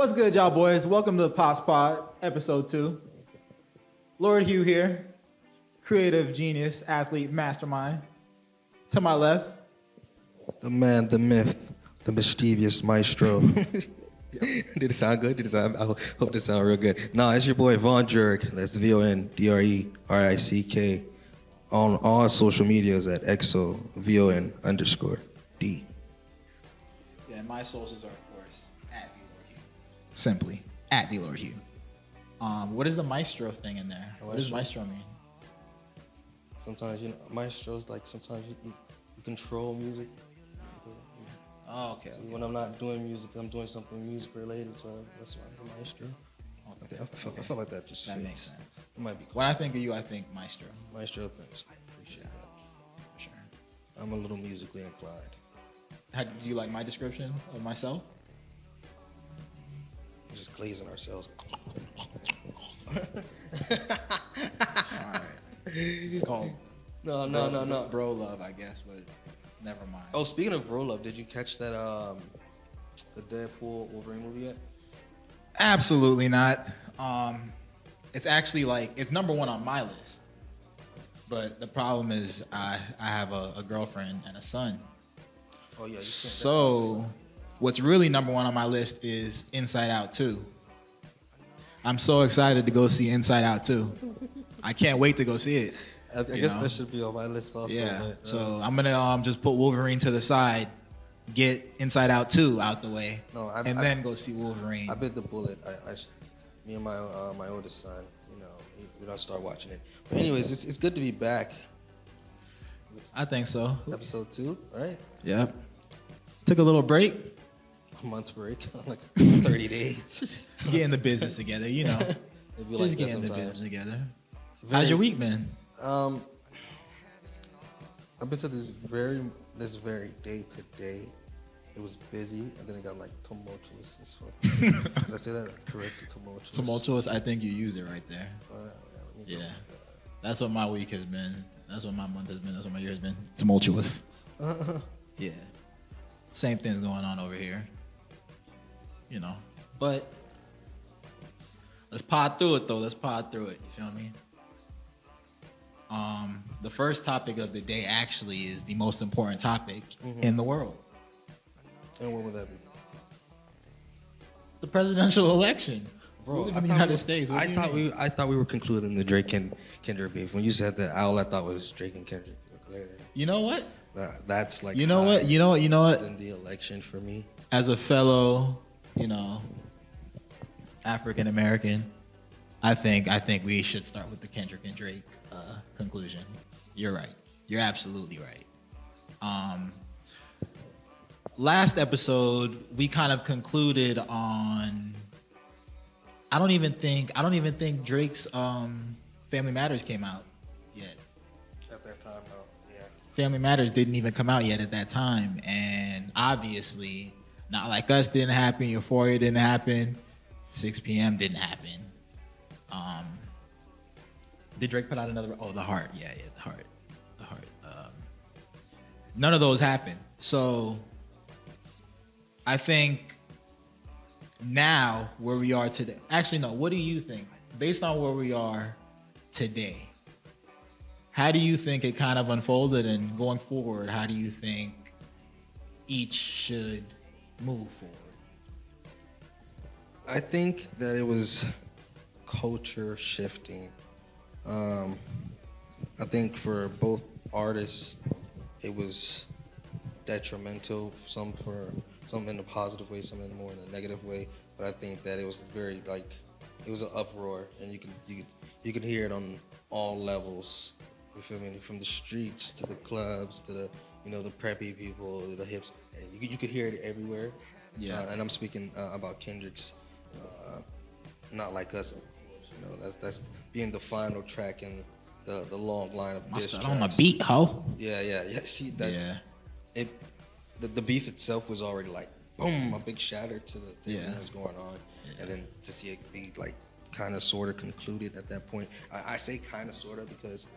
What's good, y'all boys? Welcome to the POPZ Pod, episode 2. Lord Hugh here, creative genius, athlete, mastermind. To my left, the man, the myth, the mischievous maestro. Did it sound good? I hope this sound real good. Nah, it's your boy Von Drerick. That's VONDRERICK. On all social medias at XOVON_D. Yeah, my sources are, of course, at the Lord Hugh. Simply, at the Lord Hugh. What is the maestro thing in there? What does maestro mean? Sometimes, maestro's like sometimes you control music. Oh, okay. So when I'm not doing music, I'm doing something music related, so that's why I'm a maestro. Okay. I felt like that just that fits. makes sense. It might be cool. When I think of you, I think maestro. Maestro, thanks. Appreciate that. For sure. I'm a little musically inclined. Do you like my description of myself? We're just glazing ourselves. All right. It's called No. bro love, I guess, but never mind. Oh, speaking of bro love, did you catch that the Deadpool Wolverine movie yet? Absolutely not. It's actually it's number one on my list. But the problem is I have a girlfriend and a son. Oh yeah. So what's really number one on my list is Inside Out 2. I'm so excited to go see Inside Out 2. I can't wait to go see it. I guess that should be on my list also. Yeah. But, So I'm gonna just put Wolverine to the side, get Inside Out 2 out the way, and then go see Wolverine. I bit the bullet. Me and my oldest son, we don't start watching it. But anyways, it's good to be back. I think so. Episode 2, right? Yep. Took a little break. A month break, like 30 days. Getting the business together, It'd be Just like getting the sometimes. business together. How's your week been? I've been to this very day today. It was busy, and then it got tumultuous as fuck. Did I say that correctly? Tumultuous. Tumultuous. I think you used it right there. Yeah. That's what my week has been. That's what my month has been. That's what my year has been. Tumultuous. Yeah. Same thing's going on over here. But let's pod through it, though. Let's pod through it. You feel me? The first topic of the day actually is the most important topic in the world. And what would that be? The presidential election. Bro, in the United States. I thought we were concluding the Drake and Kendrick beef. When you said that, all I thought was Drake and Kendrick. You know what? That's like You know what? In the election for me. As a fellow, African American, I think we should start with the Kendrick and Drake conclusion. You're right. You're absolutely right. Last episode we kind of concluded on. I don't even think Drake's Family Matters came out yet. At that time, no. Yeah. Family Matters didn't even come out yet at that time, and obviously, Not Like Us didn't happen. Euphoria didn't happen. 6 p.m. didn't happen. Did Drake put out another? Oh, The Heart. Yeah, The Heart. None of those happened. So I think now where we are today. Actually, no. What do you think? Based on where we are today, how do you think it kind of unfolded? And going forward, how do you think each should move forward? I think that it was culture shifting. I think for both artists, it was detrimental. Some in a positive way, some in more in a negative way. But I think that it was very it was an uproar, and you can hear it on all levels. You feel me? From the streets to the clubs to the the preppy people, the hips. You could hear it everywhere. Yeah. And I'm speaking about Kendrick's Not Like Us. That's being the final track in the long line of diss tracks. On the beat, ho. Yeah. See that? Yeah. The beef itself was already boom, a big shatter to the thing that was going on, and then to see it be kind of sort of concluded at that point. I say kind of sort of because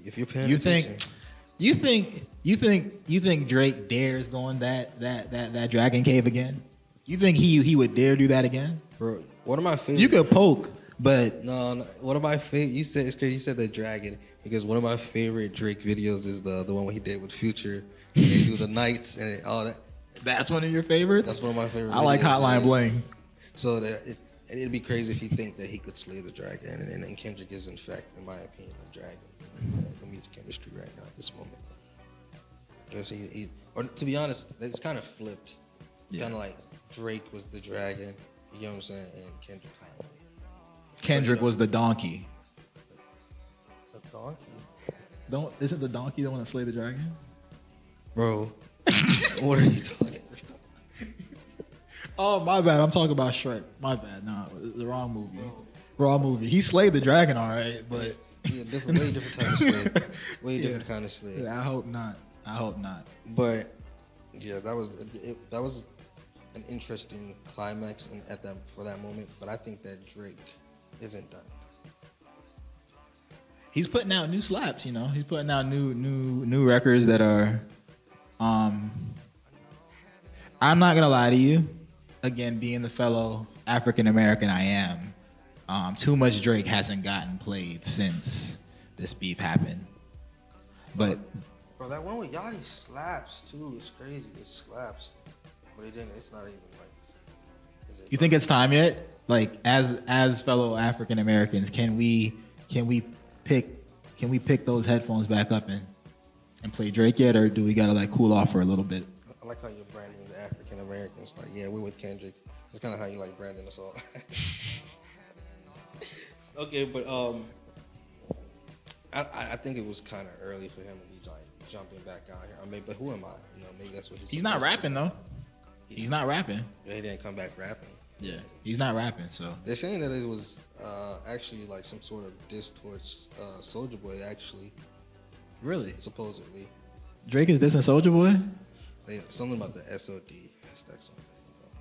if you're paying attention. You think Drake dares go in that Dragon Cave again? You think he would dare do that again? Bro, one of my favorite. You could poke, but no. One of my favorite. You said it's crazy. You said the dragon because one of my favorite Drake videos is the one he did with Future. And they do the nights and all that. That's one of your favorites. That's one of my favorites. I like Hotline Bling. So that it'd be crazy if he think that he could slay the dragon, and Kendrick is in fact, in my opinion, the dragon in the music industry right now at this moment. Because or to be honest, it's kind of flipped. It's kind of like Drake was the dragon, you know what I'm saying, and Kendrick kind of. Kendrick was the donkey. The donkey? Isn't the donkey the one that slayed the dragon? Bro, what are you talking about? Oh, my bad. I'm talking about Shrek. My bad. No, the wrong movie. Wrong movie. He slayed the dragon, all right, but way different type of slave. Way different kind of slave. Yeah, I hope not. But yeah, that was an interesting climax for that moment. But I think that Drake isn't done. He's putting out new slaps. You know, he's putting out new records that are. I'm not gonna lie to you. Again, being the fellow African American I am, too much Drake hasn't gotten played since this beef happened. But bro, that one with Yachty slaps too. It's crazy. It slaps, but it's not even like. Is it you think it's time yet? Like as fellow African Americans, can we pick those headphones back up and play Drake yet, or do we gotta like cool off for a little bit? I like how you're branding the African Americans. Like, yeah, we're with Kendrick. That's kind of how you like branding us all. Okay, but I think it was kind of early for him to be like jumping back out here. I mean, but who am I? You know, maybe that's what he's not rapping though. He's not rapping. Yeah, he didn't come back rapping. Yeah, he's not rapping. So they're saying that it was actually like some sort of diss towards Soulja Boy. Actually, really, supposedly, Drake is dissing Soulja Boy. Something about the SOD. That's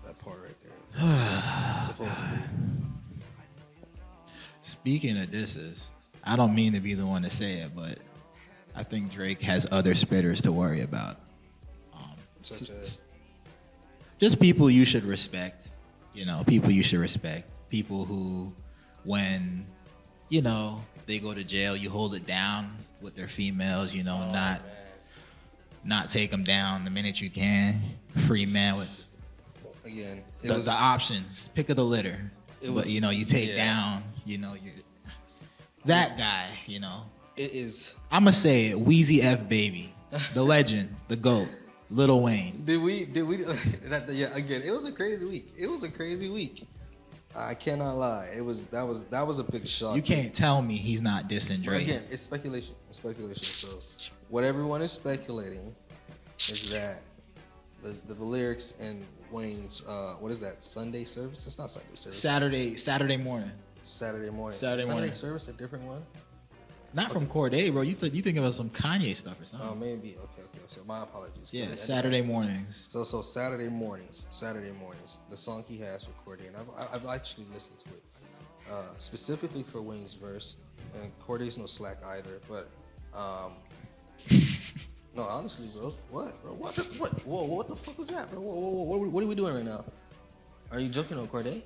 that part right there. Supposedly. Speaking of disses, I don't mean to be the one to say it, but I think Drake has other spitters to worry about. Such as? Just people you should respect. You know, people you should respect. People who, when, you know, they go to jail, you hold it down with their females, you know, not take them down the minute you can. Free man with again the options. Pick of the litter. But you know, you take down, you know, that guy, you know. It is. I'ma say it, Wheezy F Baby, the legend, the GOAT, Lil Wayne. Did we yeah, again, it was a crazy week. I cannot lie. That was a big shock. You can't tell me he's not dissing Drake. Again, it's speculation. So what everyone is speculating is that the lyrics in Wayne's what is that, Sunday service? It's not Sunday service. Saturday morning. Saturday morning service, a different one? Not from Corday, bro. You think it was some Kanye stuff or something? Oh, maybe. Okay. So my apologies. Yeah, Saturday mornings. So Saturday mornings. The song he has with Corday, and I've actually listened to it specifically for Wayne's verse. And Corday's no slack either, but no, honestly, bro. What, bro? What? Whoa! What the fuck was that, bro? Whoa! What are we doing right now? Are you joking on Corday?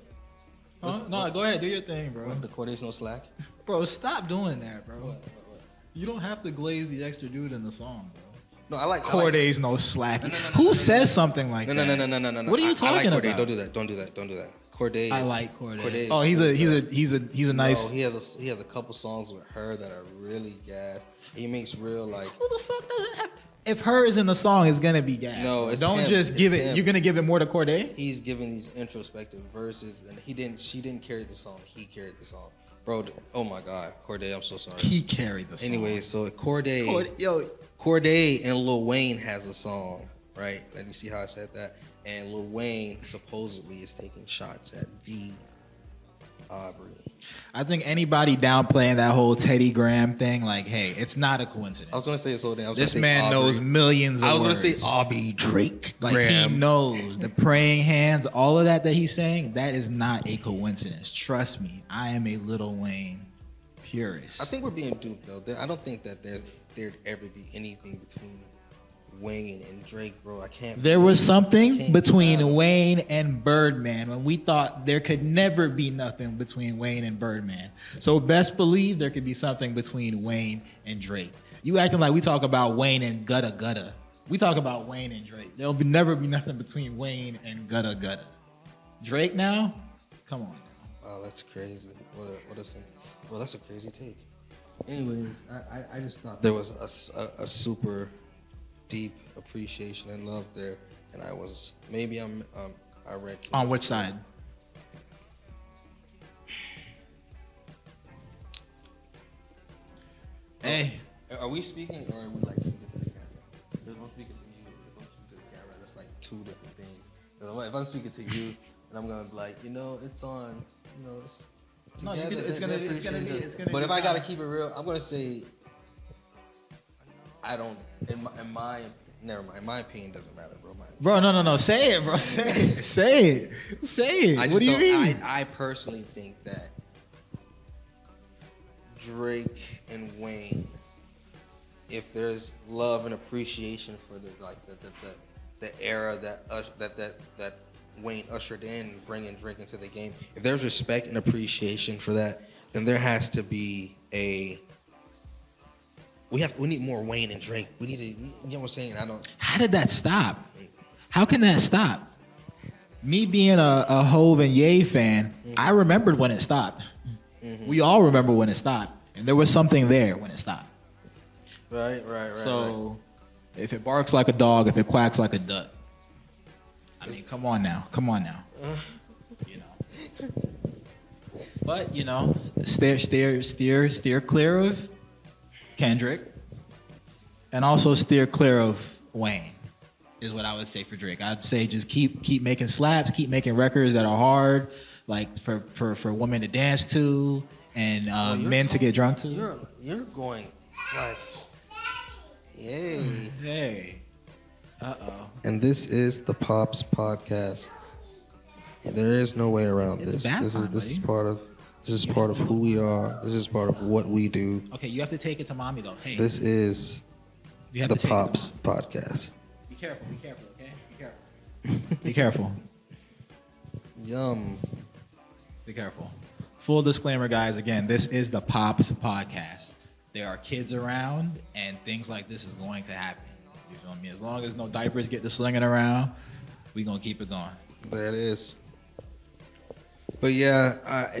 Huh? No, go ahead, do your thing, bro. What, the Corday's no slack? Bro, stop doing that, bro. What? You don't have to glaze the extra dude in the song, bro. No, I like Corday's no slack. Who says something like that? No. What are you talking about? Don't do that. Corday. I like Corday. Corday oh, he's a nice. No, he has a couple songs with her that are really gas. He makes real like. Who the fuck doesn't have? If her is in the song, it's gonna be gas. No, it's don't him. just give it. You're gonna give it more to Corday. He's giving these introspective verses, and she didn't carry the song. He carried the song, bro. Oh my God, Corday, I'm so sorry. He carried the song. Anyway, so Corday and Lil Wayne has a song, right? Let me see how I said that. And Lil Wayne supposedly is taking shots at V. Aubrey. I think anybody downplaying that whole Teddy Graham thing, like, hey, it's not a coincidence. I was gonna say his whole name. This man knows millions of words. I was gonna say Aubrey Drake. Like Graham. He knows the praying hands, all of that he's saying. That is not a coincidence. Trust me, I am a Lil Wayne purist. I think we're being duped though. I don't think that there'd ever be anything between Wayne and Drake, bro. I can't. There was something between fathom. Wayne and Birdman when we thought there could never be nothing between Wayne and Birdman. So best believe there could be something between Wayne and Drake. You acting like we talk about Wayne and Gutta Gutta. We talk about Wayne and Drake. There'll never be nothing between Wayne and Gutta Gutta. Drake now? Come on. Wow, that's crazy. Well, that's a crazy take. Anyways, I just thought there was a super deep appreciation and love there, and I read. On which side? Hey. Are we speaking or are we like speaking to the camera? Because if I'm speaking to you, if I'm speaking to the camera, that's like two different things. If I'm speaking to you and I'm gonna be like, it's on, No, it's gonna be. But if I gotta keep it real, I'm gonna say, I don't. Never mind. My opinion doesn't matter, bro. Bro, no. Say it, bro. Say it. What do you mean? I personally think that Drake and Wayne, if there's love and appreciation for the era that Wayne ushered in, bringing Drake into the game, if there's respect and appreciation for that, then there has to be we need more Wayne and Drake. We need to, you know what I'm saying? How did that stop? How can that stop? Me being a Hove and Ye fan, I remembered when it stopped. We all remember when it stopped, and there was something there when it stopped. Right. So, if it barks like a dog, if it quacks like a duck, I mean, come on now. But steer clear of Kendrick, and also steer clear of Wayne, is what I would say for Drake. I'd say just keep making slaps, keep making records that are hard, like for women to dance to and men to get drunk to. You're going like, yay. Hey. Uh-oh. And this is the Pops Podcast. There is no way around this. This is part of who we are. This is part of what we do. Okay, you have to take it to mommy though. Hey. This is the Pops Podcast. Be careful, okay? Be careful. Be careful. Yum. Be careful. Full disclaimer, guys. Again, this is the Pops Podcast. There are kids around, and things like this is going to happen. You feel me? As long as no diapers get to slinging around, we gonna keep it going. There it is. But yeah,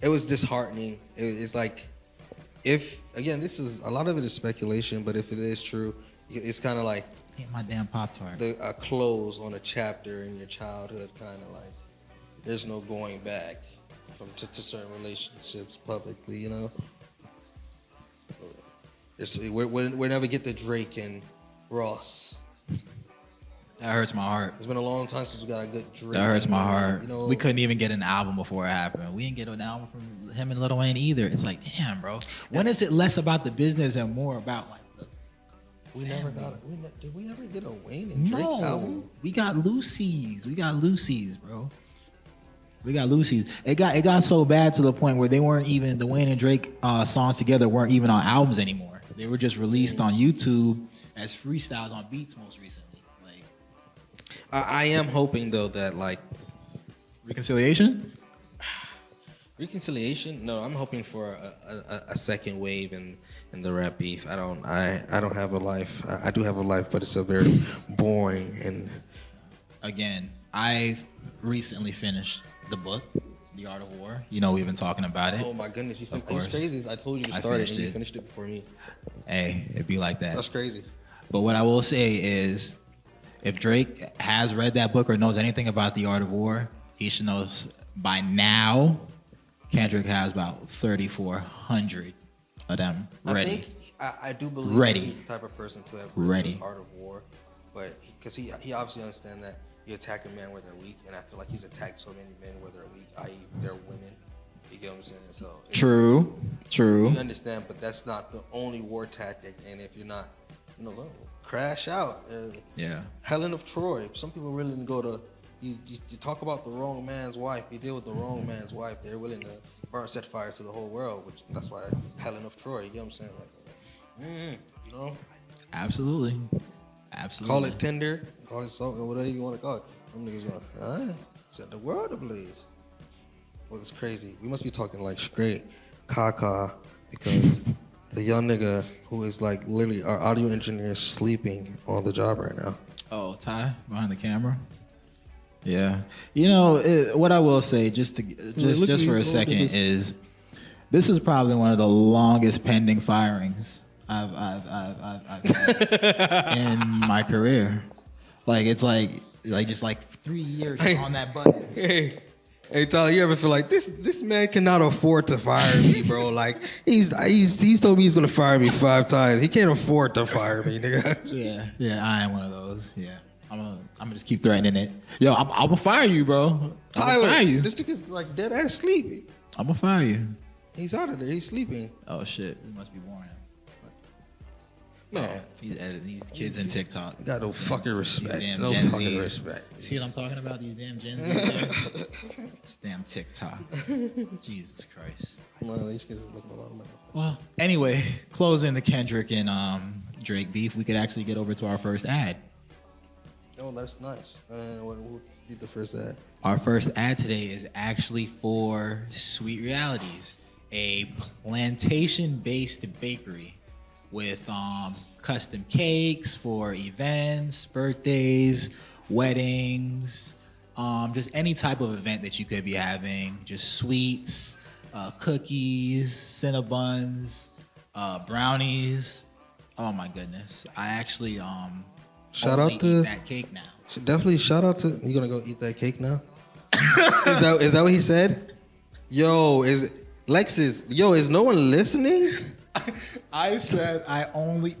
it was disheartening. It's like, this is a lot of it is speculation, but if it is true, it's kind of like Hit my damn Pop-Tart. a close on a chapter in your childhood. Kind of like there's no going back to certain relationships publicly. We'll never get to Drake and Ross. That hurts my heart. It's been a long time since we got a good Drake. That hurts my heart. We couldn't even get an album before it happened. We didn't get an album from him and Lil Wayne either. It's like, damn, bro. When is it less about the business and more about like the Did we ever get a Wayne and Drake album? We got Lucy's, bro. We got Lucy's. It got so bad to the point where they weren't even, the Wayne and Drake songs together weren't even on albums anymore. They were just released on YouTube as freestyles on beats most recently. I am hoping though that like reconciliation. No, I'm hoping for a second wave in the rap beef. I don't have a life. I do have a life, but it's a very boring and. Again, I recently finished the book, The Art of War. We've been talking about it. Oh my goodness, of course. It's crazy. I told you to start it and you finished it before me. Hey, it'd be like that. That's crazy. But what I will say is, if Drake has read that book or knows anything about The Art of War, he should know by now Kendrick has about 3,400 of them ready. I do believe he's the type of person to have read The Art of War, but because he obviously understands that you attack a man where they're weak, and I feel like he's attacked so many men where they're weak, i.e. they're women. You get what I'm saying? So True. You understand, but that's not the only war tactic, and if you're not, crash out. Helen of Troy. Some people really didn't go to. You talk about the wrong man's wife. You deal with the wrong man's wife. They're willing to set fire to the whole world. That's why Helen of Troy. You get what I'm saying? Absolutely. Call it Tinder, call it something, whatever you want to call it. Them niggas going, all right, set the world ablaze. Well, it's crazy. We must be talking like straight caca because the young nigga who is like literally our audio engineer is sleeping on the job right now. Oh, Ty behind the camera. Yeah, what I will say just for a second is this is probably one of the longest pending firings I've had in my career. Like it's like just like 3 years on that button. Hey Tyler, you ever feel like this man cannot afford to fire me, bro? Like he's told me he's gonna fire me 5 times. He can't afford to fire me, nigga. Yeah, I am one of those. Yeah, I'm gonna just keep threatening it. Yo, I'm gonna fire you, bro. I'm gonna fire you. This nigga's like dead ass sleepy. I'm gonna fire you. He's out of there. He's sleeping. Oh shit, it must be boring. Man, he's editing these kids in TikTok. You got no fucking respect. These damn no Gen fucking Zs. respect. See what I'm talking about? These damn Gen Zs. This damn TikTok. Jesus Christ. Well, these kids is making a lot of money. Well, anyway, closing the Kendrick and Drake beef, we could actually get over to our first ad. Oh, that's nice. We'll do the first ad. Our first ad today is actually for Sweet Realities, a plantation-based bakery with custom cakes for events, birthdays, weddings, just any type of event that you could be having. Just sweets, cookies, Cinnabons, brownies. Oh my goodness! I actually shout only out to eat that cake now. Definitely shout out to you. Gonna go eat that cake now? Is that what he said? Yo, is no one listening? I said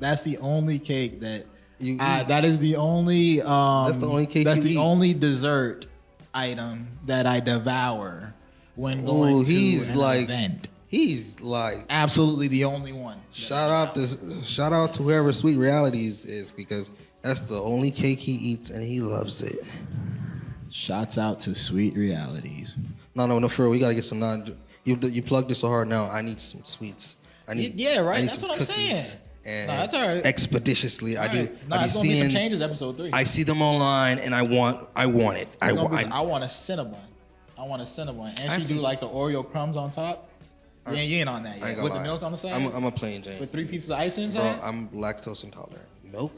that's the only cake that you eat. That is the only that's the only cake that's you the eat. only dessert item that I devour when going to an event. He's like Absolutely the only one. Shout out to whoever Sweet Realities is because that's the only cake he eats and he loves it. Shouts out to Sweet Realities. No, for real, we gotta get some You plugged it so hard now. I need some sweets. Yeah, right. That's what I'm saying. And no, that's all right. Expeditiously, all I do. Right. No, it's gonna be some changes. Episode 3. I see them online, and I want it. I want a Cinnabon. I want a Cinnabon, and she do like the Oreo crumbs on top. You ain't on that yet. With the milk on the side. I'm a plain Jane. With 3 pieces of ice inside. Bro, I'm lactose intolerant. Milk.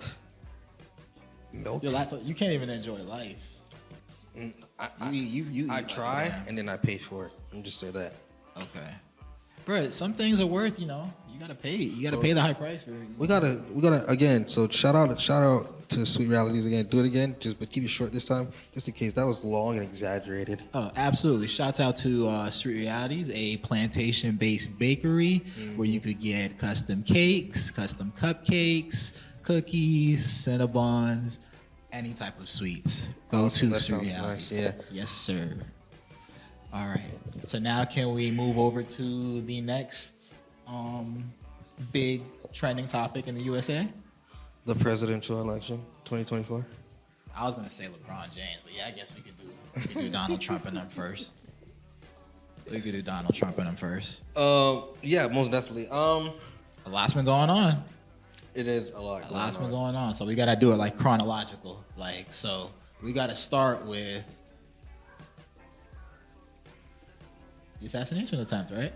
You can't even enjoy life. I try, and then I pay for it. I'm just say that. Okay. Bro, some things are worth, you gotta pay. You gotta pay the high price for it. We gotta again. So shout out to Sweet Realities again. Do it again, but keep it short this time, just in case that was long and exaggerated. Oh, absolutely. Shouts out to Sweet Realities, a plantation-based bakery where you could get custom cakes, custom cupcakes, cookies, Cinnabons, any type of sweets. Go to Sweet Realities. Nice, yeah. Yes, sir. All right. So now can we move over to the next big trending topic in the USA? The presidential election, 2024. I was going to say LeBron James, but yeah, I guess we could do Donald Trump and them first. Yeah, most definitely. A lot's been going on. It is a lot. A lot's been going on, so we got to do it like chronological. So we got to start with the assassination attempt, right?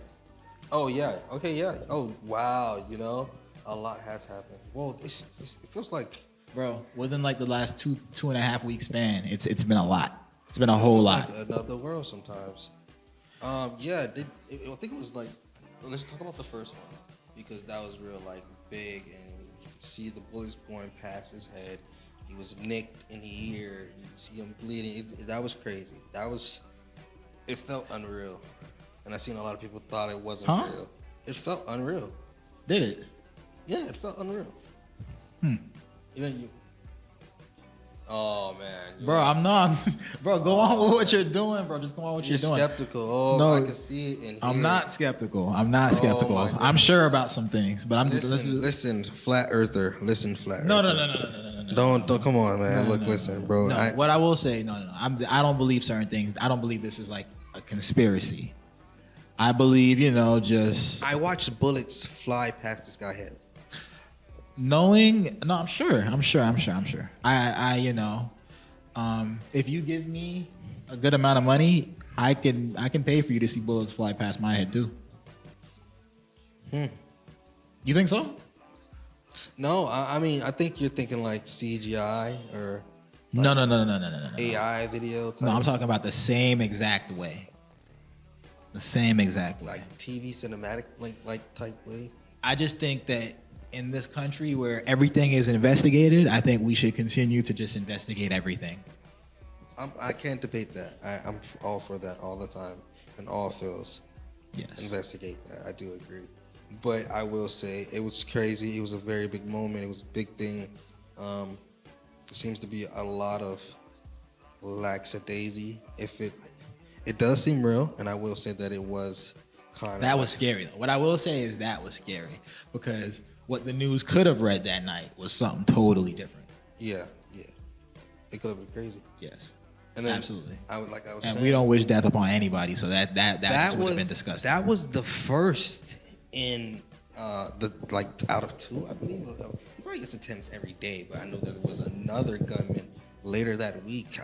Oh yeah. Okay. Yeah. Oh wow. A lot has happened. Whoa. It feels like, bro, within like the last two and a half week span, it's been a lot. It's been a whole lot. Like another world sometimes. Yeah. I think it was like. Let's talk about the first one because that was real like big and you could see the bullets going past his head. He was nicked in the ear. You could see him bleeding. That was crazy. It felt unreal. And I seen a lot of people thought it wasn't real. It felt unreal. Did it? Yeah, it felt unreal. Oh man, bro, I'm not. Bro, go on with what you're doing, bro. Just go on with what you're doing. You're skeptical. Oh, no, I can see it in here. I'm not skeptical. I'm sure about some things, but I'm just listen, flat earther. Listen, flat. No. Don't come on, man. Look, listen, bro. No, what I will say, no. I don't believe certain things. I don't believe this is like a conspiracy. I believe, just. I watched bullets fly past this guy's head. Knowing, no, I'm sure. If you give me a good amount of money, I can pay for you to see bullets fly past my head too. You think so? No, I mean, I think you're thinking like CGI or No. AI video type. No, I'm talking about the same exact way. The same exact way. Like TV cinematic like type way. I just think that in this country where everything is investigated, I think we should continue to just investigate everything. I can't debate that. I'm all for that all the time in all fields. Yes. Investigate that. I do agree. But I will say it was crazy. It was a very big moment. It was a big thing. There seems to be a lot of lackadaisy. If it does seem real, and I will say that it was kind of. That was scary though. What I will say is that was scary because what the news could have read that night was something totally different. Yeah. It could have been crazy. Yes. And then absolutely. And saying, we don't wish death upon anybody, so that would have been disgusting. That was the first in the out of two, I believe. He probably gets attempts every day, but I know that there was another gunman later that week.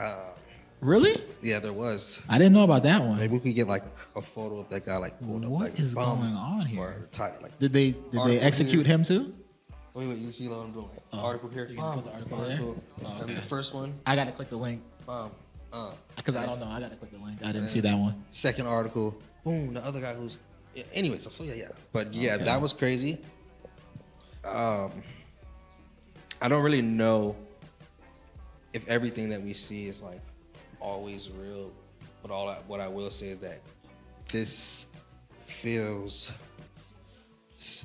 Really? Yeah, there was. I didn't know about that one. Maybe we could get like a photo of that guy pulled up. What is going on here? Or did they execute him too? Wait, you see what I'm doing? Article here. You can put the article there? Oh, okay. The first one. I gotta click the link. Because I don't know. I gotta click the link. I didn't see that one. Second article. Boom. The other guy who's. Yeah, anyways, so yeah. But yeah, okay. That was crazy. I don't really know if everything that we see is like always real, but what I will say is that this feels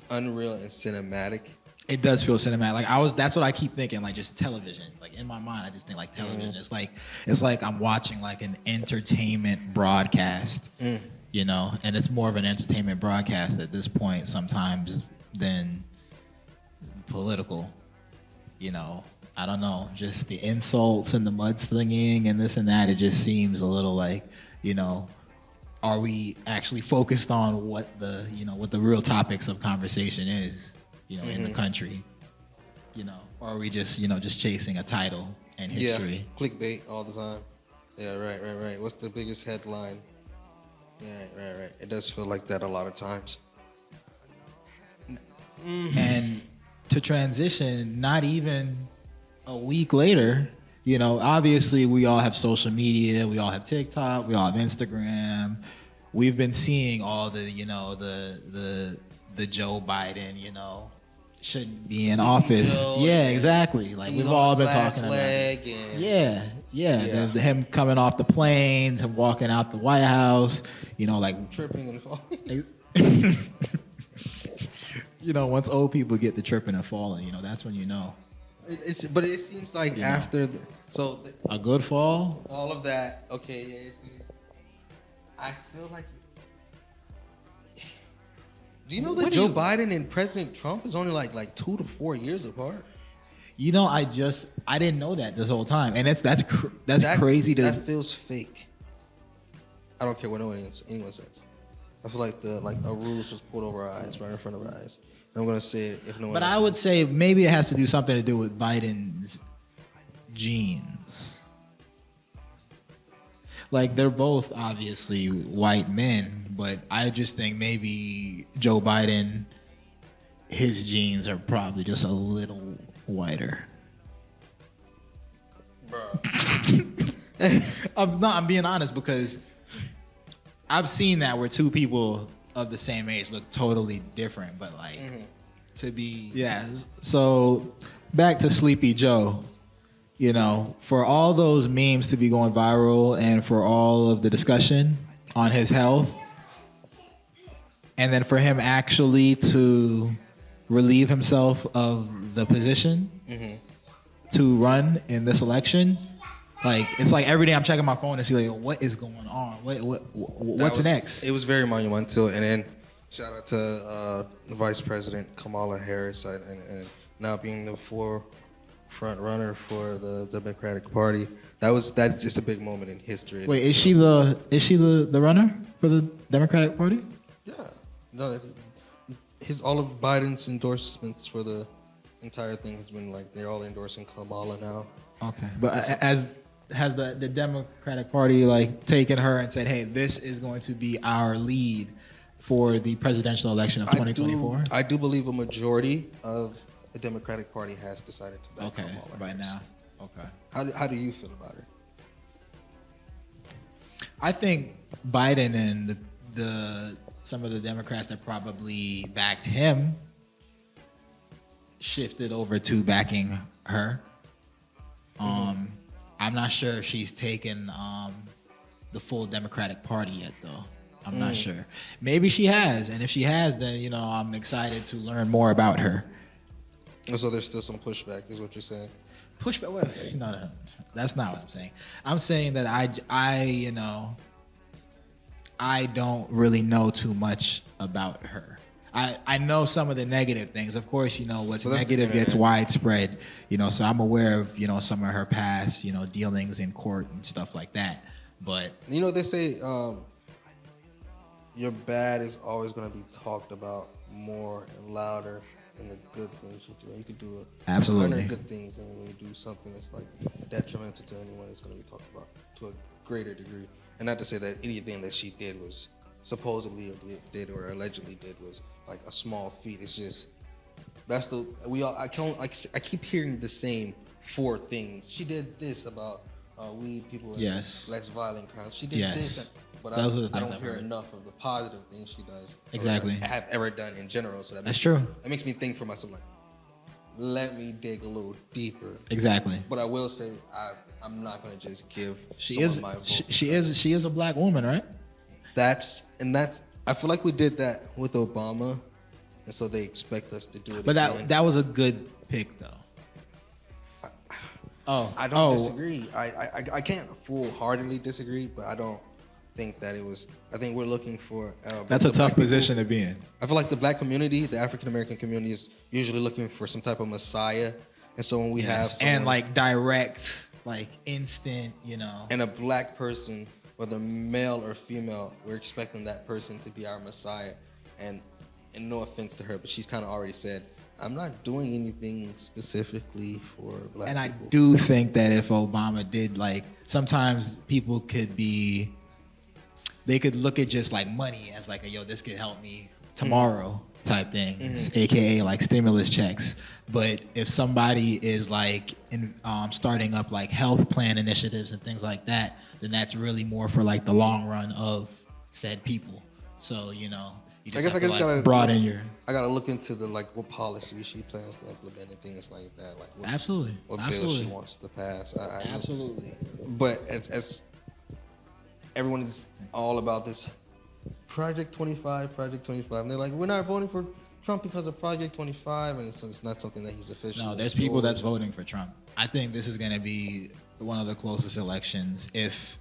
unreal and cinematic. It does feel cinematic. That's what I keep thinking, like just television. Like in my mind, I just think like television. It's like I'm watching like an entertainment broadcast. You know, and it's more of an entertainment broadcast at this point sometimes than political. You know, I don't know, just the insults and the mudslinging and this and that. It just seems a little like, you know, are we actually focused on what the real topics of conversation is, you know, in the country, you know, or are we just, you know, just chasing a title and history? Yeah, clickbait all the time. Yeah, right. What's the biggest headline? Yeah, right. It does feel like that a lot of times. And to transition, not even a week later, you know, obviously we all have social media, we all have TikTok, we all have Instagram. We've been seeing all the, you know, the Joe Biden, you know, shouldn't be in office. Joe, yeah, exactly. Like we've all been talking about it. Yeah. Him coming off the planes and walking out the White House, you know, like tripping and falling. You know, once old people get to tripping and falling, you know, that's when you know. But it seems like after a good fall, all of that. Okay, yeah. I feel like. Do you know that Joe Biden and President Trump is only like 2 to 4 years apart? You know, I didn't know that this whole time, and that's crazy. That feels fake. I don't care what anyone says. I feel like a rule was just pulled over our eyes, right in front of our eyes. And I'm gonna say it if no one. But I would say maybe it has to do something to do with Biden's genes. Like they're both obviously white men, but I just think maybe Joe Biden, his genes are probably just a little whiter. Bro. I'm being honest because I've seen that where two people of the same age look totally different, but like to be So back to Sleepy Joe. You know, for all those memes to be going viral and for all of the discussion on his health, and then for him actually to relieve himself of the position to run in this election, like it's like every day I'm checking my phone to see like what is going on, what's next. It was very monumental, and then shout out to Vice President Kamala Harris and now being the front runner for the Democratic Party. That's just a big moment in history. Wait, is she the runner for the Democratic Party? Yeah. No, all of Biden's endorsements for the entire thing has been like they're all endorsing Kamala now. Okay, but has the Democratic Party like taken her and said, "Hey, this is going to be our lead for the presidential election of 2024"? I do believe a majority of the Democratic Party has decided to back Kamala Harris. Right now. Okay. How do you feel about her? I think Biden and the some of the Democrats that probably backed him shifted over to backing her. I'm not sure if she's taken the full Democratic Party yet, though. I'm not sure. Maybe she has, and if she has, then I'm excited to learn more about her. So there's still some pushback, is what you're saying? Pushback? Well, no, that's not what I'm saying. I'm saying that I don't really know too much about her. I know some of the negative things. Of course, what's negative gets widespread. So I'm aware of some of her past dealings in court and stuff like that. But they say your bad is always going to be talked about more and louder than the good things you do. You can do absolutely good things, and when you do something that's like detrimental to anyone, it's going to be talked about to a greater degree. And not to say that anything that she did was supposedly did or allegedly did was like a small feat. It's just I keep hearing the same 4 things. She did this about weed, people, and less violent crimes. She did this, but I don't hear enough of the positive things she does. Exactly. I have ever done in general. So that's true. That makes me think for myself, like, let me dig a little deeper. Exactly. But I will say I'm not going to just give my vote. She is a black woman, right? That's I feel like we did that with Obama, and so they expect us to do it. But again. that was a good pick, though. I don't disagree. I can't full-heartedly disagree, but I don't think that it was. I think we're looking for. That's a tough position to be in. I feel like the black community, the African American community, is usually looking for some type of messiah, and so when we have someone, and like direct, like instant, and a black person, whether male or female, we're expecting that person to be our messiah, and no offense to her, but she's kind of already said, I'm not doing anything specifically for black people. And I do think that if Obama did, like, sometimes people could look at just like money as like, yo, this could help me tomorrow type things, aka like stimulus checks. But if somebody is like starting up like health plan initiatives and things like that, then that's really more for like the long run of said people. So, you just have to like broaden your. I gotta look into the like what policy she plans to implement and things like that. Like what bill she wants to pass. Absolutely. But as everyone is all about this Project 25, and they're like, we're not voting for Trump because of Project 25, and it's not something that he's officially. No, there's people that's voting for Trump. I think this is gonna be one of the closest elections, if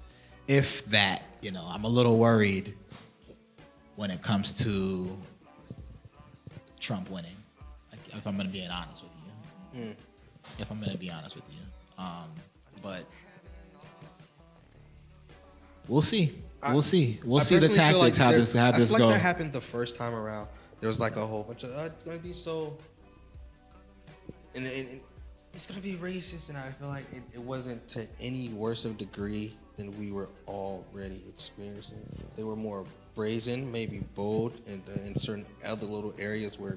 that. I'm a little worried when it comes to Trump winning, if I'm going to be honest with you. If I'm going to be honest with you. But we'll see. We'll see the tactics, how this goes. I feel go. like that happened the first time around. There was like a whole bunch of, it's going to be so, and it's going to be racist, and I feel like it wasn't to any worse of degree than we were already experiencing. They were more brazen, maybe bold, in certain other little areas where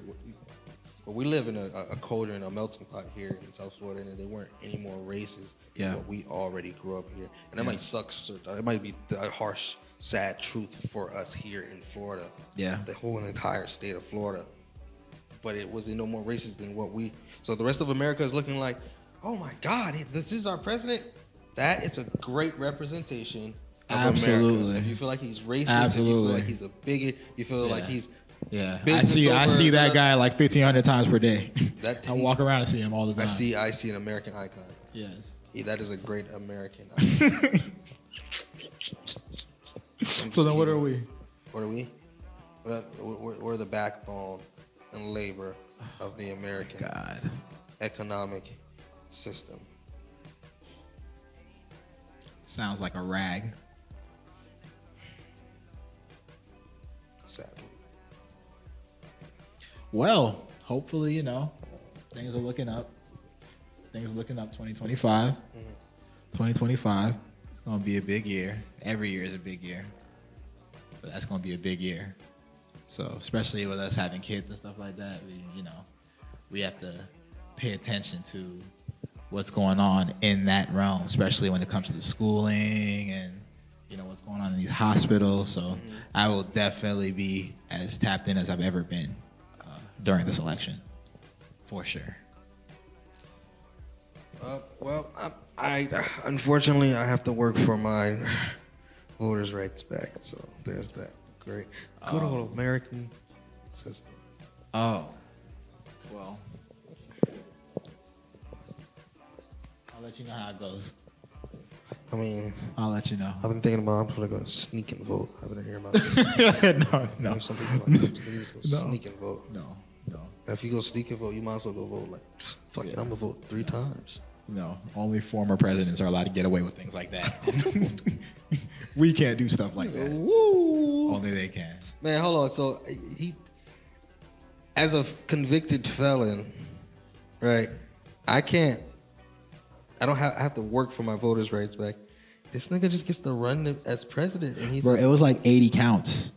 we live in a cauldron, a melting pot here in South Florida, and they weren't any more racist than what we already grew up here. And that might suck. It might be the harsh, sad truth for us here in Florida. Yeah. The whole entire state of Florida. But it was no more racist than what we. So the rest of America is looking like, oh my God, this is our president. That is a great representation. Absolutely. America. If you feel like he's racist, absolutely. If you feel like he's a bigot, you feel like he's I see that guy like 1,500 times per day. I walk around and see him all the time. I see an American icon. Yes. That is a great American icon. So then what are we? What are we? We're the backbone and labor of the American economic system. Sounds like a rag. Sadly. Well, hopefully, Things are looking up. 2025. 2025. It's gonna be a big year. Every year is a big year, but that's gonna be a big year. So especially with us having kids and stuff like that, we have to pay attention to what's going on in that realm, especially when it comes to the schooling and what's going on in these hospitals. So I will definitely be as tapped in as I've ever been during this election, for sure. Well, I unfortunately I have to work for my voters' rights back. So there's that. Great, good old American system. Oh, well, I'll let you know how it goes. I mean, I'll let you know. I've been thinking about I'm gonna go sneak and vote. I've been hearing about it. No. Some people like they just go sneak and vote. No. If you go sneak and vote, you might as well go vote. Like, fuck it, I'm gonna vote 3 times. No, only former presidents are allowed to get away with things like that. We can't do stuff like that. Woo. Only they can. Man, hold on. So he, as a convicted felon, right? I have to work for my voters' rights back. This nigga just gets to run as president, and he's Bro, it was like 80 counts.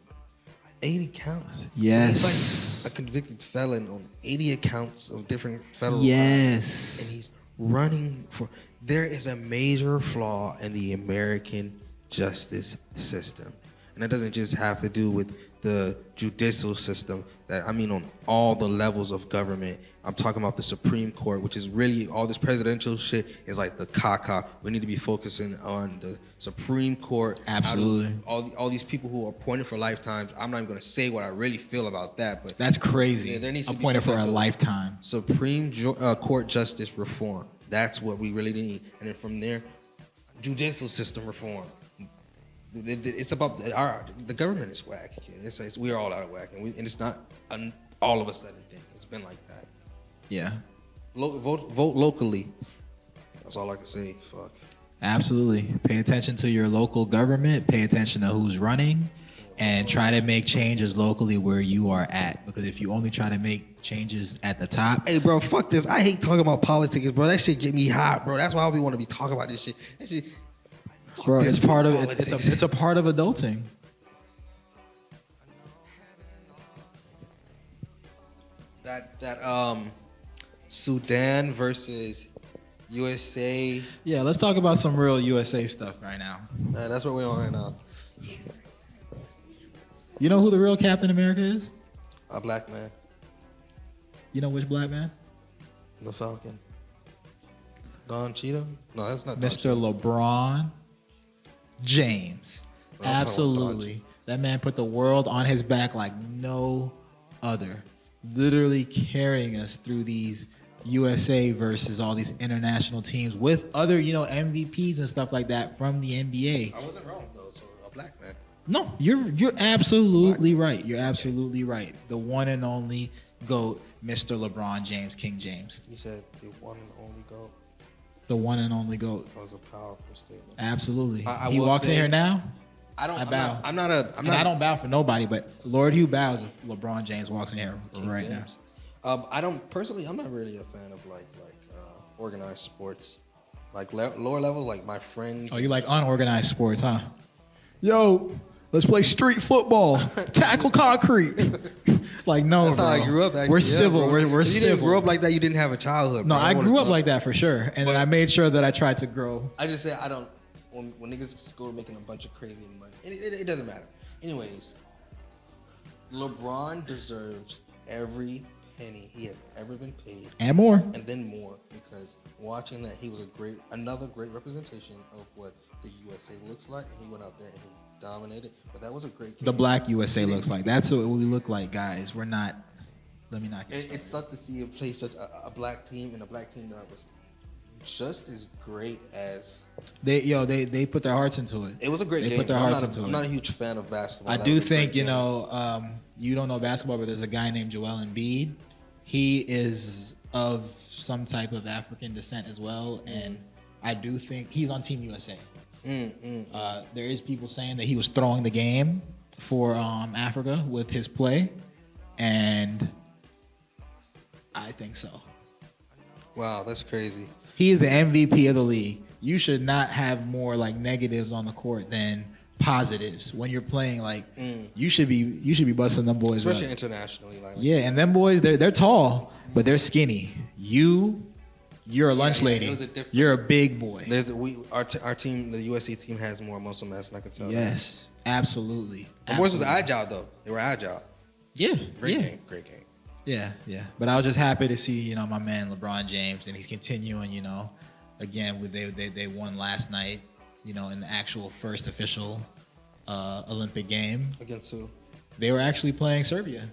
80 counts. Yes. He's like a convicted felon on 80 accounts of different federal Yes. crimes, and he's running for. There is a major flaw in the American justice system, and that doesn't just have to do with the judicial system. That I mean, on all the levels of government. I'm talking about the Supreme Court, which is really all this presidential shit is like the caca. We need to be focusing on the Supreme Court. Absolutely. All these people who are appointed for lifetimes. I'm not even going to say what I really feel about that, but That's crazy. Yeah, there needs to be appointed some for a type of lifetime. Supreme Court justice reform. That's what we really need. And then from there, judicial system reform. It's about the government is whack. We're all out of whack, and it's not an all of a sudden thing. It's been like that. Yeah. Vote locally. That's all I can say. Fuck. Absolutely. Pay attention to your local government. Pay attention to who's running, and try to make changes locally where you are at. Because if you only try to make changes at the top, Hey, bro, fuck this. I hate talking about politics, bro. That shit get me hot, bro. That's why we want to be talking about this shit. That shit. bro, this it's part of politics. it's a part of adulting. That Sudan versus USA. Yeah, let's talk about some real USA stuff right now. That's what we're on right now. You know who the real Captain America is? A black man. You know which black man? The Falcon. Don Cheadle? No, that's not Mr. LeBron James. Well, I'm talking about Don Absolutely. That man put the world on his back like no other. Literally carrying us through these USA versus all these international teams with other, MVPs and stuff like that from the NBA. I wasn't wrong though, so a black man. No, you're absolutely right. You're absolutely right. The one and only GOAT, Mr. LeBron James, King James. You said the one and only GOAT. The one and only GOAT. That was a powerful statement. Absolutely. I He will walks in say- here now. I bow. I'm not a. I don't bow for nobody, but Lord Hugh bows if LeBron James walks in here right now. I don't personally. I'm not really a fan of like organized sports, like lower levels. Like my friends. Oh, you like unorganized sports, huh? Yo, let's play street football. Tackle concrete. Like, no, That's bro. how I grew up. Actually. We're Yeah, civil. bro. We're If you civil. didn't grow up like that, you didn't have a childhood. No, bro. I grew up wanna- like that for sure, and then I made sure that I tried to grow. I just say I don't. When niggas go making a bunch of crazy money, it doesn't matter. Anyways, LeBron deserves every penny he has ever been paid, And more. and then more, because watching that, he was another great representation of what the USA looks like, and he went out there and he dominated. But that was a great game. The black USA looks like. That's what we look like, guys. We're not. Let me not get started. It sucked to see him play such a black team, and a black team that was just as great as. They put their hearts into it. It was a great game. They put their hearts into it. I'm not a huge fan of basketball. I That do was a think, great game. you don't know basketball, but there's a guy named Joel Embiid. He is of some type of African descent as well, and I do think he's on Team USA. There is people saying that he was throwing the game for Africa with his play, and I think so. Wow, that's crazy. He is the MVP of the league. You should not have more like negatives on the court than positives when you're playing. Like you should be busting them boys Especially up. internationally. Like, Yeah, and them boys, they're tall, but they're skinny. You're a lunch lady. You're a big boy. Our team, the USC team, has more muscle mass than I can tell. Yes, absolutely. The boys was agile though. They were agile. Yeah, Great game. Yeah. But I was just happy to see, my man LeBron James, and he's continuing, again with they won last night, in the actual first official Olympic game. Against who? They were actually playing Serbia.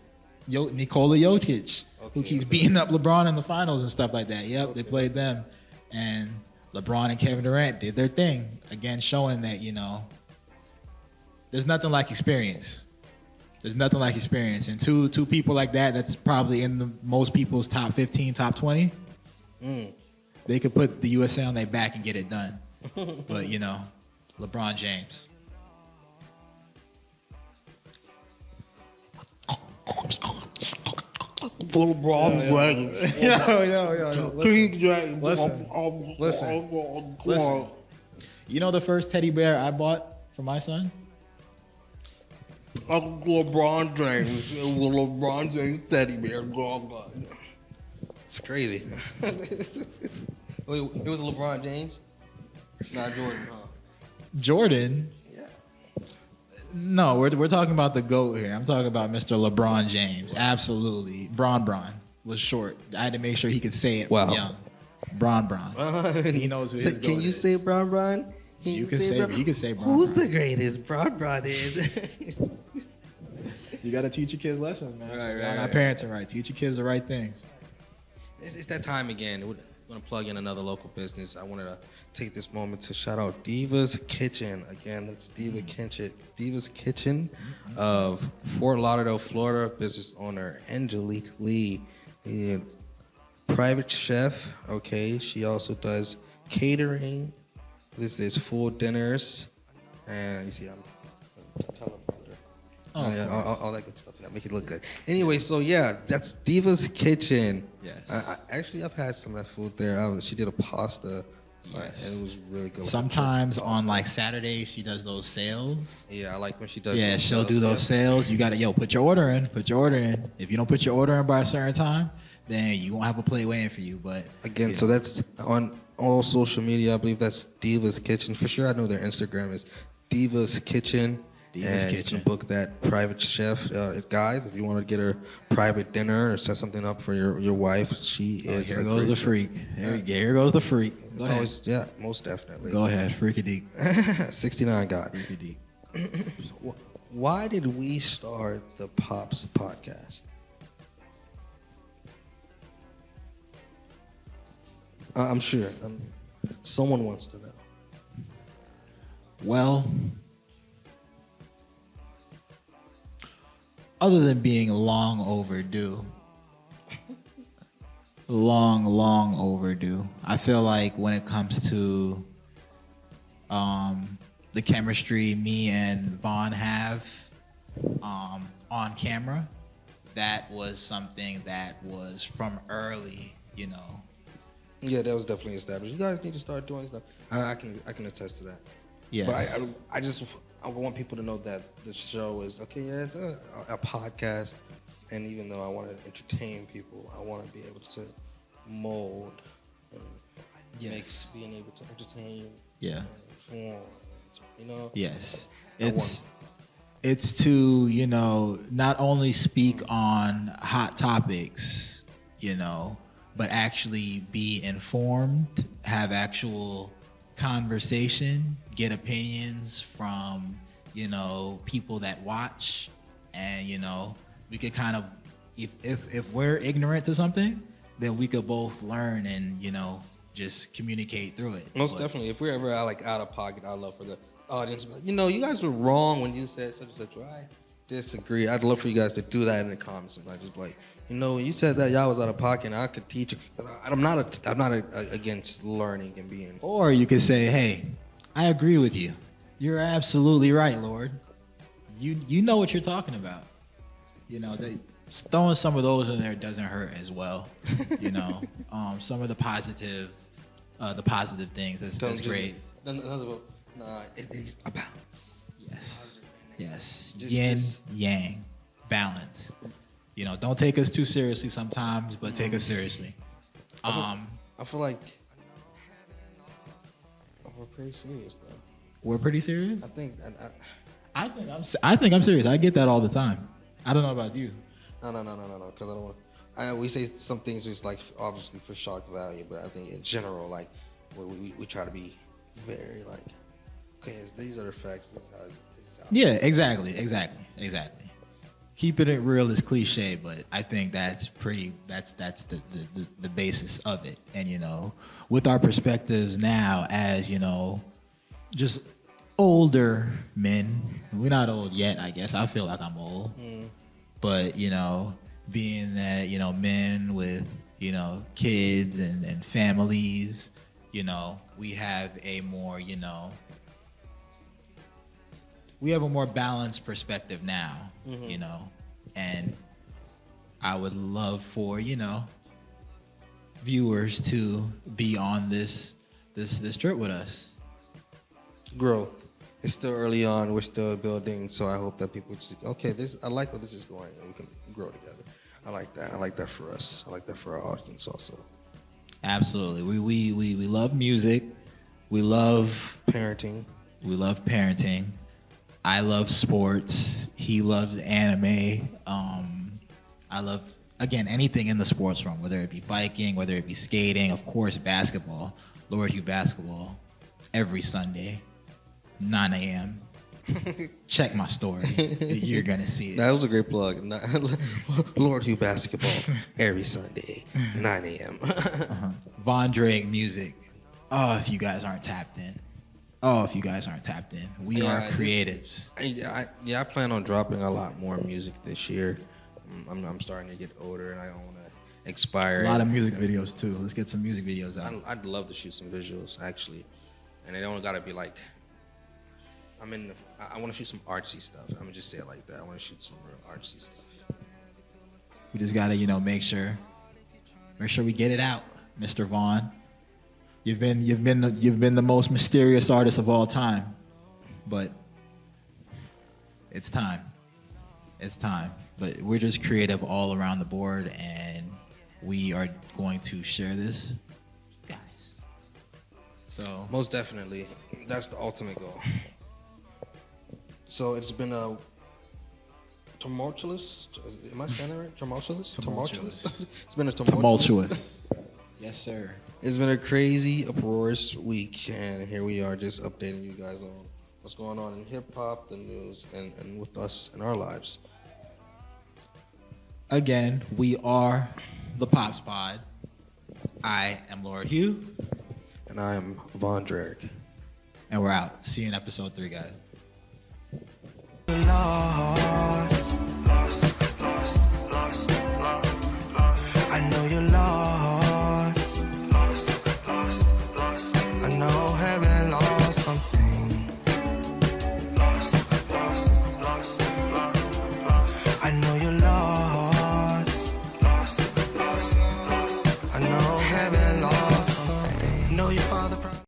Nikola Jokic, who keeps beating up LeBron in the finals and stuff like that. Yep, they played them. And LeBron and Kevin Durant did their thing. Again, showing that, there's nothing like experience. There's nothing like experience. And two people like that, that's probably in most people's top 15, top 20. They could put the USA on their back and get it done. But, LeBron James. LeBron James. Yo. Listen. You know the first teddy bear I bought for my son? LeBron James. LeBron James teddy bear. It's crazy. Wait, it was LeBron James? Not Jordan, huh? Jordan? Yeah. No, we're talking about the GOAT here. I'm talking about Mr. LeBron James. Absolutely. Bron was short. I had to make sure he could say it young. Bron. He knows who his GOAT is. Can you say Bron? You can say Bron. Who's the greatest? Bron is. You got to teach your kids lessons, man. Right. Not parenting right. Teach your kids the right things. It's that time again. We're going to plug in another local business. I wanted to take this moment to shout out Diva's Kitchen. Again, that's Diva's Kitchen of Fort Lauderdale, Florida. Business owner Angelique Lee. And private chef, okay. She also does catering. This is full dinners. And you see, I'm teleprompter. All that good stuff. Make it look good. Anyway, so yeah, that's Diva's Kitchen. Yes. I've had some of that food there. She did a pasta. Yes. And it was really good. Sometimes on like Saturdays, she does those sales. Yeah, I like when she does. Yeah, she'll do those sales. You got to, put your order in. If you don't put your order in by a certain time, then you won't have a plate waiting for you. But again, so that's on all social media. I believe that's Diva's Kitchen. For sure, I know their Instagram is Diva's Kitchen. Diva's Kitchen. You can book that private chef. Guys, if you want to get her private dinner or set something up for your wife, she is. Here goes the freak. Here goes the freak. It's always, yeah, most definitely. Go ahead, freakadeek. 69 God. Freakadeek. Why did we start the POPZ podcast? I'm sure someone wants to know. Well, other than being long overdue, long overdue, I feel like when it comes to the chemistry me and Vaughn have on camera, that was something that was from early, Yeah, that was definitely established. You guys need to start doing stuff. I can attest to that. Yes. But I want people to know that the show is a podcast, and even though I want to entertain people, I want to be able to mold, being able to entertain, inform, Yes, it's to not only speak on hot topics, but actually be informed, have actual conversation, get opinions from people that watch, and we could kind of, if we're ignorant to something, then we could both learn and just communicate through it. Most definitely. If we're ever out of pocket, I'd love for the audience, you guys were wrong when you said such and such. I disagree. I'd love for you guys to do that in the comments, and just be like, when you said that y'all was out of pocket, and I could teach you. I'm not against learning and being. Or you could say, hey, I agree with you. You're absolutely right, Lord. You know what you're talking about. throwing some of those in there doesn't hurt as well. You know, some of the positive things. That's great. Another one. Nah, it is a balance. Yes. Yin, yang, balance. You know, don't take us too seriously sometimes, but take us seriously. I feel like we're pretty serious, though. We're pretty serious. I think I'm serious. I get that all the time. I don't know about you. No. Because I don't want. We say some things just like obviously for shock value, but I think in general, like we try to be very like, okay, these are the facts. This is how Yeah, exactly. Keeping it real is cliche, but I think that's the basis of it. And you know, with our perspectives now as, you know, just older men. We're not old yet, I guess. I feel like I'm old. But, you know, being that, you know, men with, you know, kids and families, you know, we have a more, you know, we have a more balanced perspective now, you know, and I would love for, you know, viewers to be on this trip with us. growth. It's still early on. We're still building. So I hope that people just, okay, I like where this is going, and we can grow together. I like that. I like that for us. I like that for our audience also. Absolutely. We love music. We love parenting. We love parenting. I love sports. He loves anime. I love, again, anything in the sports realm, whether it be biking, whether it be skating, of course, basketball, Lord Hugh basketball, every Sunday, 9 a.m. Check my story. You're going to see it. That was a great plug. Lord Hugh basketball, every Sunday, 9 a.m. Von Drerick music. Oh, if you guys aren't tapped in. We are creatives. I plan on dropping a lot more music this year. I'm starting to get older, and I don't want to expire. A lot of music videos too. Let's get some music videos out. I'd love to shoot some visuals actually, and they don't gotta be like. I want to shoot some artsy stuff. I'm gonna just say it like that. I want to shoot some real artsy stuff. We just gotta, make sure we get it out, Mr. Vaughn. You've been the most mysterious artist of all time, but it's time. It's time. But we're just creative all around the board, and we are going to share this, guys. So most definitely, that's the ultimate goal. So it's been a tumultuous. Am I saying that right? Tumultuous. It's been a tumultuous. Yes, sir. It's been a crazy, uproarious week, and here we are just updating you guys on what's going on in hip-hop, the news, and with us in our lives. Again, we are the POPZ Pod. I am Lord Hugh. And I am Von Drerick. And we're out. See you in episode 3, guys. Lord.